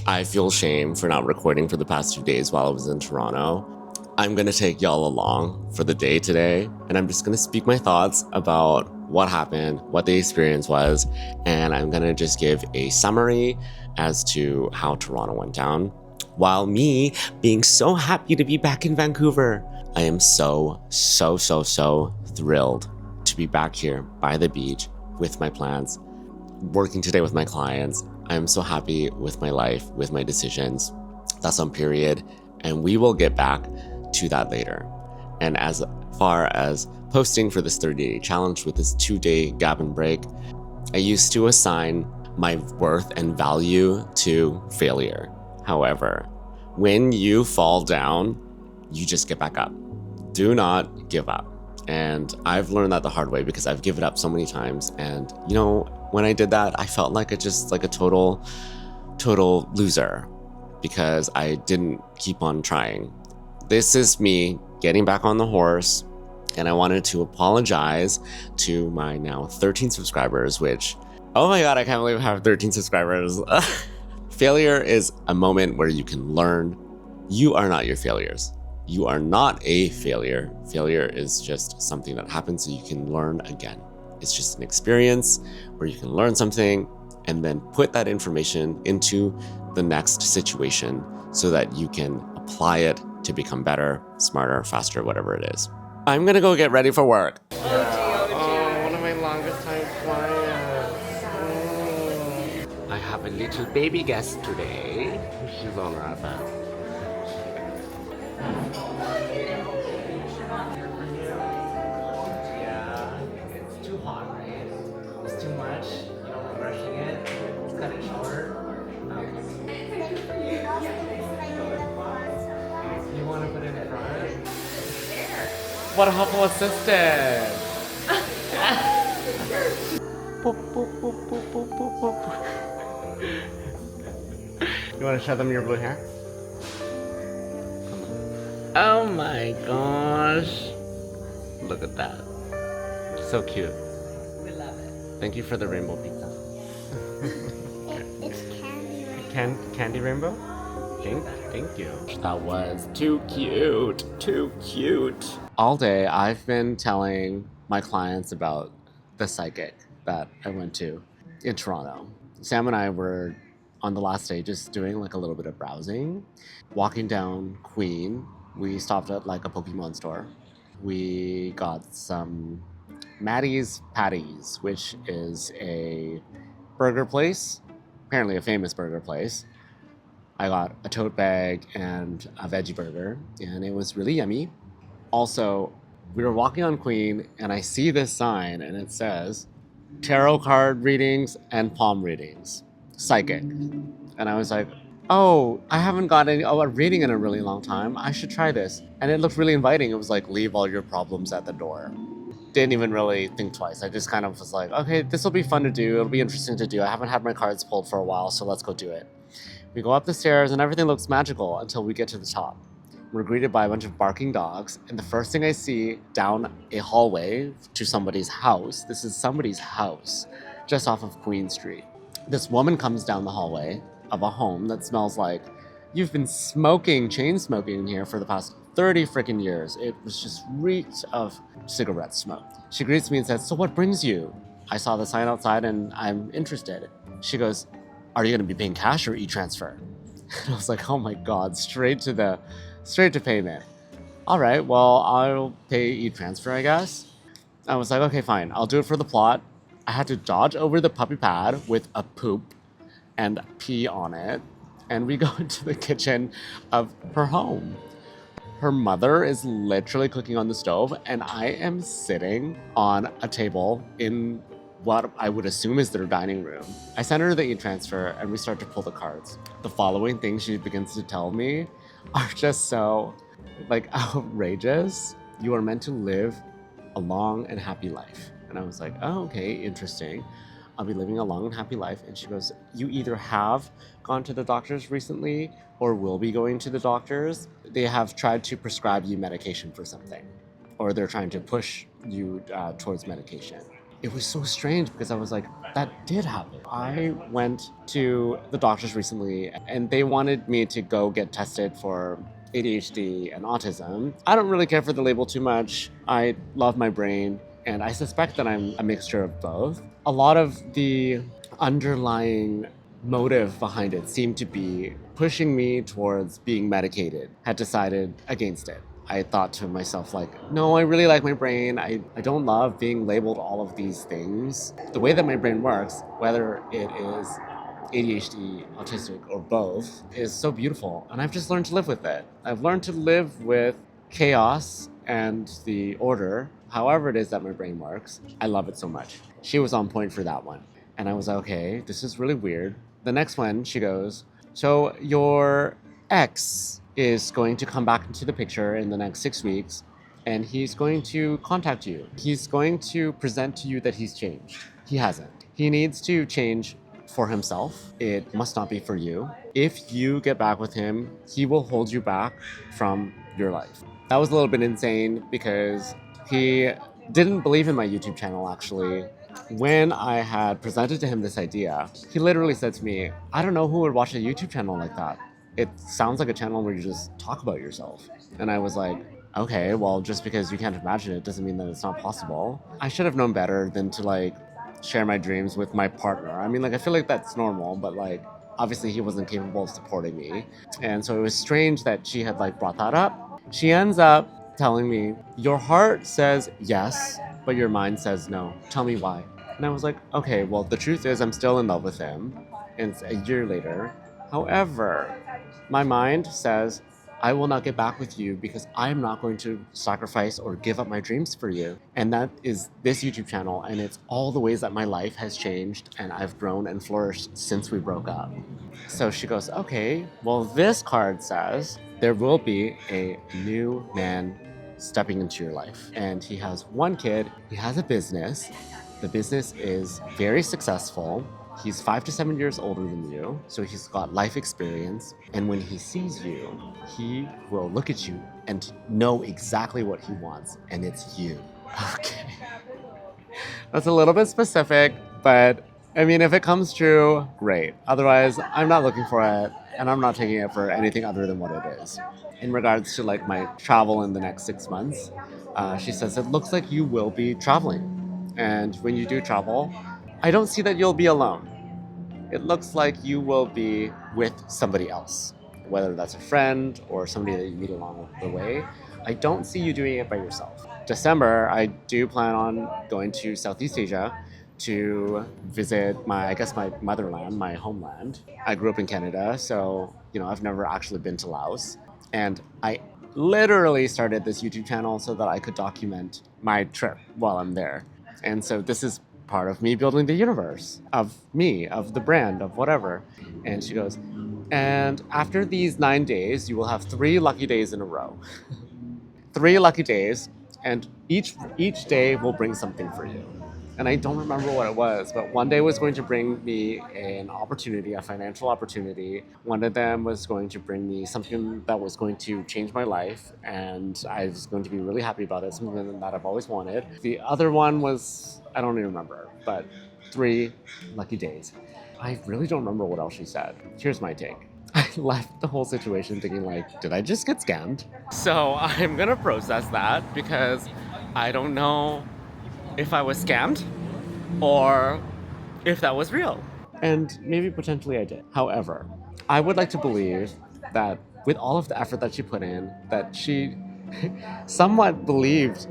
I feel shame for not recording for the past 2 days while I was in Toronto. I'm gonna take y'all along for the day today, and I'm just gonna speak my thoughts about what happened, what the experience was, and I'm gonna just give a summary as to how Toronto went down. While me being so happy to be back in Vancouver, I am so thrilled to be back here by the beach with my plants, working today with my clients. I am so happy with my life, with my decisions. That's on period. And we will get back to that later. And as far as posting for this 30-day challenge with this 2-day gap and break, I used to assign my worth and value to failure. However, when you fall down, you just get back up. Do not give up. And I've learned that the hard way because I've given up so many times. And when I did that, I felt like a total loser because I didn't keep on trying. This is me getting back on the horse, and I wanted to apologize to my now 13 subscribers, which, oh my God, I can't believe I have 13 subscribers. Failure is a moment where you can learn. You are not your failures. You are not a failure. Failure is just something that happens so you can learn again. It's just an experience where you can learn something and then put that information into the next situation so that you can apply it to become better, smarter, faster, whatever it is. I'm gonna go get ready for work. Oh, one of my longest time clients. I have a little baby guest today. She's on her iPad. Yeah, it's too hot, right? It's too much. You know, we're rushing it. Let's cut it short. You want to put it in front? What a helpful assistant! Boop, boop, boop, boop, boop, boop, boop. You want to show them your blue hair? Oh my gosh. Look at that. So cute. We love it. Thank you for the rainbow pizza. It's candy rainbow. Candy rainbow? Thank you. That was too cute. Too cute. All day I've been telling my clients about the psychic that I went to in Toronto. Sam and I were on the last day just doing like a little bit of browsing. Walking down Queen, we stopped at like a Pokemon store. We got some Maddie's Patties, which is a burger place, apparently a famous burger place. I got a tote bag and a veggie burger, and it was really yummy. Also, we were walking on Queen, and I see this sign, and it says, tarot card readings and palm readings, psychic. And I was like, oh, I haven't got a reading in a really long time. I should try this. And it looked really inviting. It was like, leave all your problems at the door. Didn't even really think twice. I just kind of was like, okay, this will be fun to do. It'll be interesting to do. I haven't had my cards pulled for a while, so let's go do it. We go up the stairs and everything looks magical until we get to the top. We're greeted by a bunch of barking dogs, and the first thing I see down a hallway to somebody's house, this is somebody's house, just off of Queen Street. This woman comes down the hallway of a home that smells like you've been chain smoking in here for the past 30 freaking years. It was just reeked of cigarette smoke. She greets me and says, so what brings you? I saw the sign outside and I'm interested. She goes, are you gonna be paying cash or e-transfer? And I was like, oh my God, straight to payment. All right, well, I'll pay e-transfer, I guess. I was like, okay, fine, I'll do it for the plot. I had to dodge over the puppy pad with a poop and pee on it, and we go into the kitchen of her home. Her mother is literally cooking on the stove, and I am sitting on a table in what I would assume is their dining room. I send her the e-transfer, and we start to pull the cards. The following things she begins to tell me are just so, outrageous. You are meant to live a long and happy life. And I was like, oh, okay, interesting. I'll be living a long and happy life. And she goes, you either have gone to the doctors recently or will be going to the doctors. They have tried to prescribe you medication for something, or they're trying to push you towards medication. it was so strange because I was like, that did happen. I went to the doctors recently and they wanted me to go get tested for ADHD and autism. I don't really care for the label too much. I love my brain and I suspect that I'm a mixture of both. A lot of the underlying motive behind it seemed to be pushing me towards being medicated. Had decided against it. I thought to myself, like, no, I really like my brain. I don't love being labeled all of these things. The way that my brain works, whether it is ADHD, autistic, or both, is so beautiful. And I've just learned to live with it. I've learned to live with chaos and the order, however it is that my brain works. I love it so much. She was on point for that one. And I was like, okay, this is really weird. The next one, she goes, so your ex is going to come back into the picture in the next 6 weeks and he's going to contact you. He's going to present to you that he's changed. He hasn't. He needs to change for himself. It must not be for you. If you get back with him, he will hold you back from your life. That was a little bit insane because he didn't believe in my YouTube channel actually. When I had presented to him this idea, he literally said to me, I don't know who would watch a YouTube channel like that. It sounds like a channel where you just talk about yourself. And I was like, okay, well, just because you can't imagine it doesn't mean that it's not possible. I should have known better than to like share my dreams with my partner. I mean, like, I feel like that's normal, but like, obviously he wasn't capable of supporting me. And so it was strange that she had like brought that up. She ends up telling me, your heart says yes, but your mind says no. Tell me why. And I was like, okay, well, the truth is I'm still in love with him. And it's a year later. However, my mind says, I will not get back with you because I'm not going to sacrifice or give up my dreams for you. And that is this YouTube channel. And it's all the ways that my life has changed and I've grown and flourished since we broke up. So she goes, okay, well, this card says there will be a new man stepping into your life. And he has one kid, he has a business. The business is very successful. He's 5 to 7 years older than you, so he's got life experience. And when he sees you, he will look at you and know exactly what he wants, and it's you. Okay. That's a little bit specific, but I mean, if it comes true, great. Otherwise, I'm not looking for it, and I'm not taking it for anything other than what it is. In regards to like my travel in the next 6 months, she says, it looks like you will be traveling. And when you do travel, I don't see that you'll be alone. It looks like you will be with somebody else, whether that's a friend or somebody that you meet along the way. I don't see you doing it by yourself. December, I do plan on going to Southeast Asia to visit my motherland, my homeland. I grew up in Canada, so, I've never actually been to Laos. And I literally started this YouTube channel so that I could document my trip while I'm there. And so this is part of me building the universe of me, of the brand, of whatever. And she goes, and after these 9 days, you will have 3 lucky days in a row. 3 lucky days, and each day will bring something for you. And I don't remember what it was, but one day was going to bring me an opportunity, a financial opportunity. One of them was going to bring me something that was going to change my life, and I was going to be really happy about it, something that I've always wanted. The other one was, I don't even remember, but 3 lucky days. I really don't remember what else she said. Here's my take. I left the whole situation thinking like, did I just get scammed? So I'm gonna process that because I don't know if I was scammed or if that was real. And maybe potentially I did. However, I would like to believe that with all of the effort that she put in, that she somewhat believed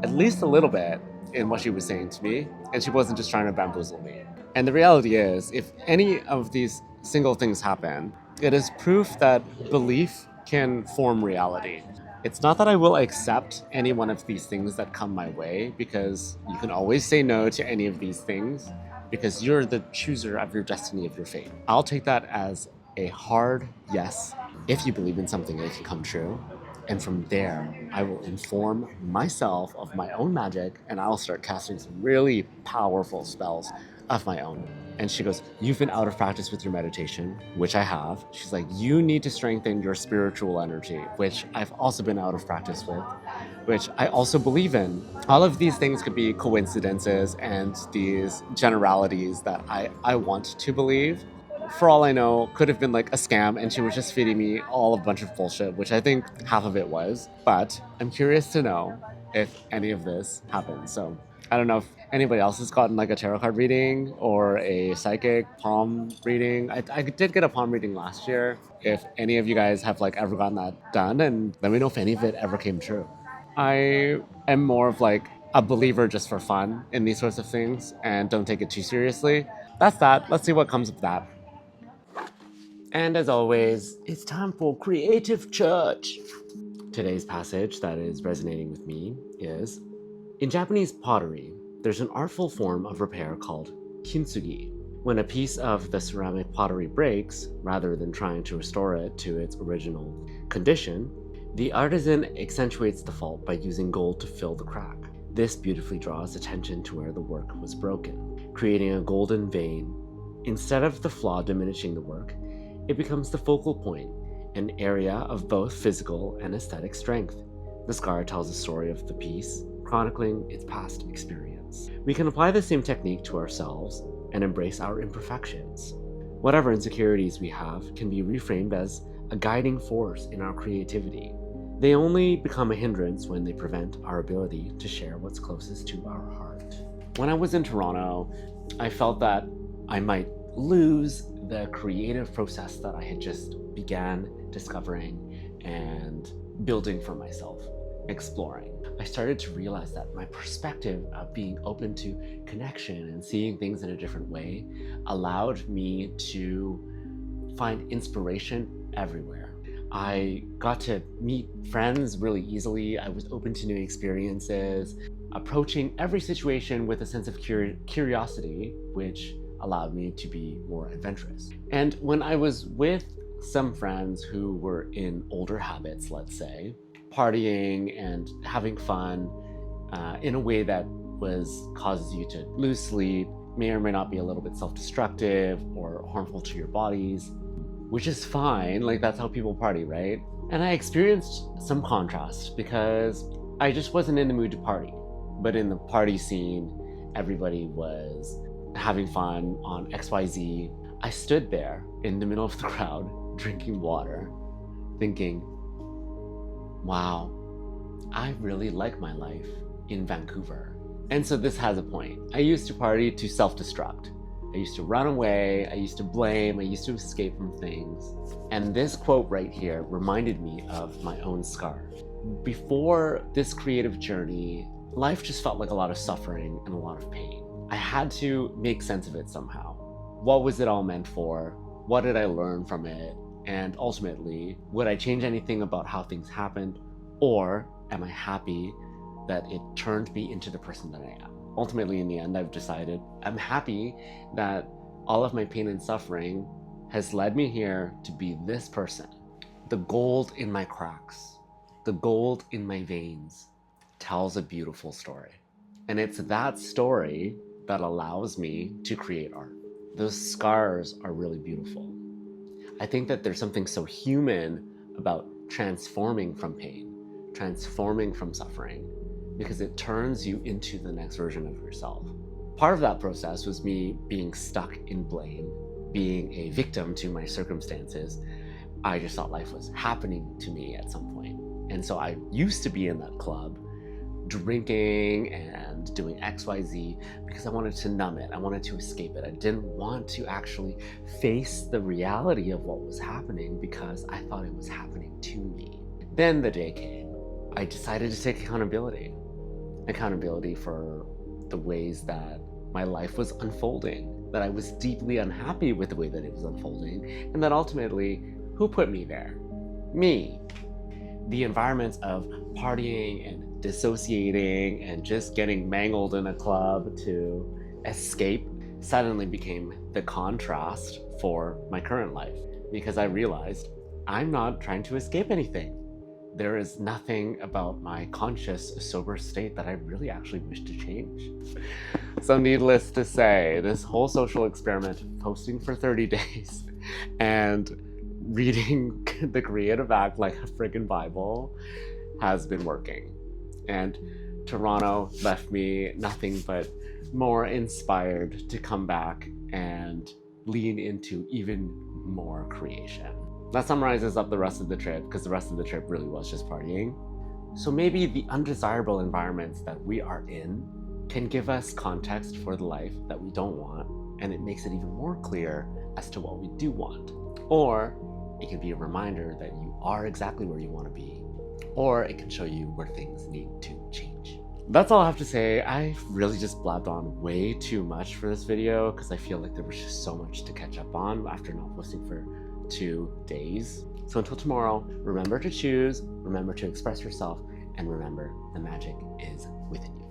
at least a little bit in what she was saying to me, and she wasn't just trying to bamboozle me. And the reality is, if any of these single things happen, it is proof that belief can form reality. It's not that I will accept any one of these things that come my way, because you can always say no to any of these things, because you're the chooser of your destiny, of your fate. I'll take that as a hard yes. If you believe in something, it can come true. And from there, I will inform myself of my own magic, and I'll start casting some really powerful spells of my own. And she goes, you've been out of practice with your meditation, which I have. She's like, you need to strengthen your spiritual energy, which I've also been out of practice with, which I also believe in. All of these things could be coincidences and these generalities that I want to believe. For all I know, could have been like a scam and she was just feeding me all a bunch of bullshit, which I think half of it was. But I'm curious to know if any of this happened. So I don't know if anybody else has gotten like a tarot card reading or a psychic palm reading. I did get a palm reading last year. If any of you guys have like ever gotten that done, and let me know if any of it ever came true. I am more of like a believer just for fun in these sorts of things and don't take it too seriously. That's that. Let's see what comes of that. And as always, it's time for Creative Church. Today's passage that is resonating with me is, in Japanese pottery, there's an artful form of repair called kintsugi. When a piece of the ceramic pottery breaks, rather than trying to restore it to its original condition, the artisan accentuates the fault by using gold to fill the crack. This beautifully draws attention to where the work was broken, creating a golden vein. Instead of the flaw diminishing the work, it becomes the focal point, an area of both physical and aesthetic strength. The scar tells the story of the piece, chronicling its past experience. We can apply the same technique to ourselves and embrace our imperfections. Whatever insecurities we have can be reframed as a guiding force in our creativity. They only become a hindrance when they prevent our ability to share what's closest to our heart. When I was in Toronto, I felt that I might lose the creative process that I had just began discovering and building for myself, exploring. I started to realize that my perspective of being open to connection and seeing things in a different way allowed me to find inspiration everywhere. I got to meet friends really easily. I was open to new experiences, approaching every situation with a sense of curiosity, which allowed me to be more adventurous. And when I was with some friends who were in older habits, let's say, partying and having fun in a way that causes you to lose sleep, may or may not be a little bit self-destructive or harmful to your bodies, which is fine, like that's how people party, right? And I experienced some contrast because I just wasn't in the mood to party. But in the party scene, everybody was having fun on XYZ. I stood there in the middle of the crowd, drinking water, thinking, wow, I really like my life in Vancouver. And so this has a point. I used to party to self-destruct. I used to run away, I used to blame, I used to escape from things. And this quote right here reminded me of my own scar. Before this creative journey, life just felt like a lot of suffering and a lot of pain. I had to make sense of it somehow. What was it all meant for? What did I learn from it? And ultimately, would I change anything about how things happened? Or am I happy that it turned me into the person that I am? Ultimately, in the end, I've decided I'm happy that all of my pain and suffering has led me here to be this person. The gold in my cracks, the gold in my veins tells a beautiful story. And it's that story that allows me to create art. Those scars are really beautiful. I think that there's something so human about transforming from pain, transforming from suffering, because it turns you into the next version of yourself. Part of that process was me being stuck in blame, being a victim to my circumstances. I just thought life was happening to me at some point. And so I used to be in that club, drinking and doing XYZ because I wanted to numb it. I wanted to escape it. I didn't want to actually face the reality of what was happening because I thought it was happening to me. Then the day came. I decided to take accountability. Accountability for the ways that my life was unfolding, that I was deeply unhappy with the way that it was unfolding, and that ultimately, who put me there? Me. The environments of partying and dissociating and just getting mangled in a club to escape suddenly became the contrast for my current life, because I realized I'm not trying to escape anything. there is nothing about my conscious, sober state that I really actually wish to change. So needless to say, this whole social experiment, posting for 30 days and reading the Creative Act like a friggin' Bible has been working. And Toronto left me nothing but more inspired to come back and lean into even more creation. That summarizes up the rest of the trip, because the rest of the trip really was just partying. So maybe the undesirable environments that we are in can give us context for the life that we don't want, and it makes it even more clear as to what we do want. Or it can be a reminder that you are exactly where you want to be, or it can show you where things need to change. That's all I have to say. I really just blabbed on way too much for this video because I feel like there was just so much to catch up on after not posting for 2 days. So until tomorrow, remember to choose, remember to express yourself, and remember the magic is within you.